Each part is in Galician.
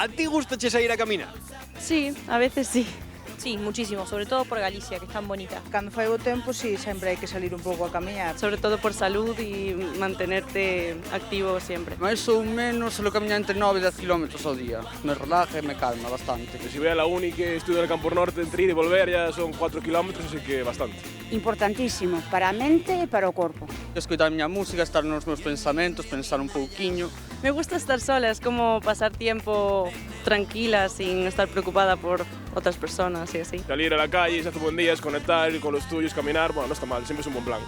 A ti gustache sair a caminar? Sí, a veces sí. Sí, muchísimo, sobre todo por Galicia, que es tan bonita. Cando fai o tempo, sí, sempre hai que salir un pouco a camiñar. Sobre todo por salud y mantenerte activo siempre. Máis ou menos, solo camiñar entre 9 e 10 kilómetros ao día. Me relaja e me calma bastante. Si voy a la uni que estudio en el Campo Norte, entre ir y volver ya son 4 kilómetros, así que bastante. Importantísimo, para a mente e para o corpo. Escoitar a miña música, estar nos meus pensamentos, pensar un pouquiño. Me gusta estar sola, es como pasar tiempo tranquila sin estar preocupada por otras personas y así. Salir a la calle, se hace buen día, desconectar, ir con los tuyos, caminar, bueno, no está mal, siempre es un buen plan.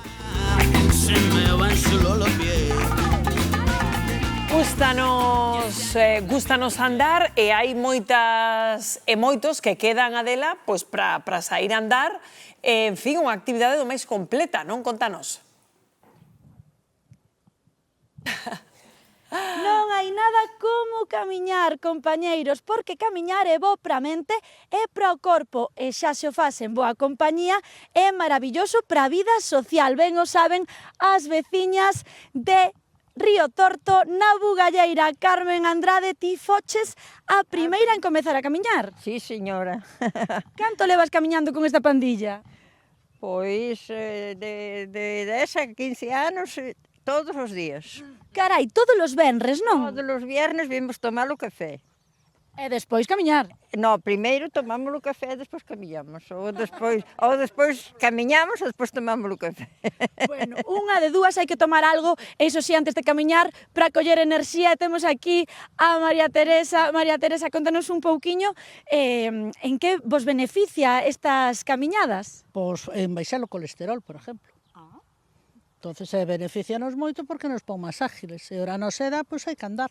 Gústanos andar e hai moitas e moitos que quedan a dela pois para sair a andar, en fin, unha actividade do máis completa, non? Contanos. Non hai nada como camiñar, compañeiros, porque camiñar é bo para a mente e para o corpo, e xa se o faz en boa compañía, é maravilloso para a vida social. Ben o saben as veciñas de Río Torto, na Bugalleira. Carmen Andrade, ti foches a primeira en comezar a camiñar. Sí, señora. Canto levas camiñando con esta pandilla? Pois de 10 a 15 anos, todos os días. Carai, todos os venres, non? Todos os viernes vimos tomar o café. E despois camiñar. No, primeiro tomamos o café e despois camiñamos. Ou despois camiñamos e despois tomamos o café. Bueno, unha de dúas hai que tomar algo, eso sí, antes de camiñar, para coller enerxía. Temos aquí a María Teresa. María Teresa, contanos un pouquiño en que vos beneficia estas camiñadas? Pois en baixar o colesterol, por exemplo. Entonces beneficianos moito porque nos pon máis ágiles. E ora nos edad, pois hai que andar.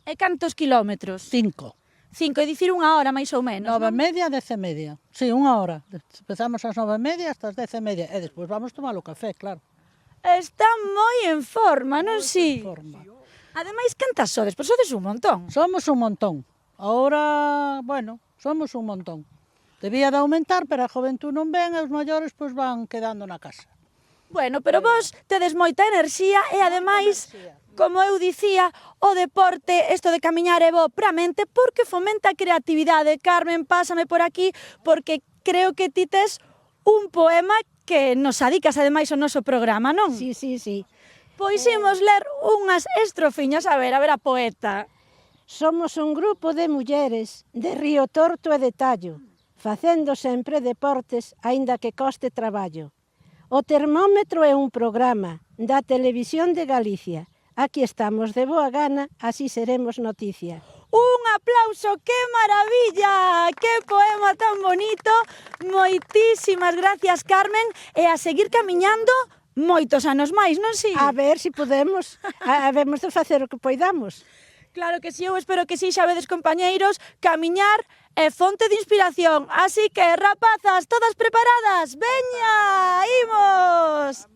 E cantos kilómetros? 5. 5, é dicir unha hora máis ou menos, 9:30, 10:30. Sí, unha hora. Empezamos ás 9:30 hasta as 10:30. E despois vamos tomar o café, claro. Está moi en forma, non si? En forma. Ademais, cantas sodes? Pois sodes un montón. Somos un montón. Ahora, bueno, somos un montón. Debía de aumentar, pero a juventud non ven e os maiores pois van quedando na casa. Bueno, pero vos tedes moita enerxía e ademais, como eu dicía, o deporte, isto de camiñar é bo para a mente porque fomenta a creatividade. Carmen, pásame por aquí porque creo que ti tes un poema que nos adicas ademais ao noso programa, non? Sí. Pois imos ler unhas estrofiñas, a ver a poeta. Somos un grupo de mulleres de Río Torto e de Tallo, facendo sempre deportes, aínda que coste traballo. O termómetro é un programa da Televisión de Galicia. Aquí estamos de boa gana, así seremos noticia. Un aplauso, que maravilla, que poema tan bonito. Moitísimas gracias, Carmen, e a seguir camiñando moitos anos máis, non si? A ver se podemos, habemos de facer o que poidamos. Claro que sí, eu espero que sí, xa vedes, compañeiros, camiñar é fonte de inspiración. Así que, rapazas, todas preparadas? Veña, imos!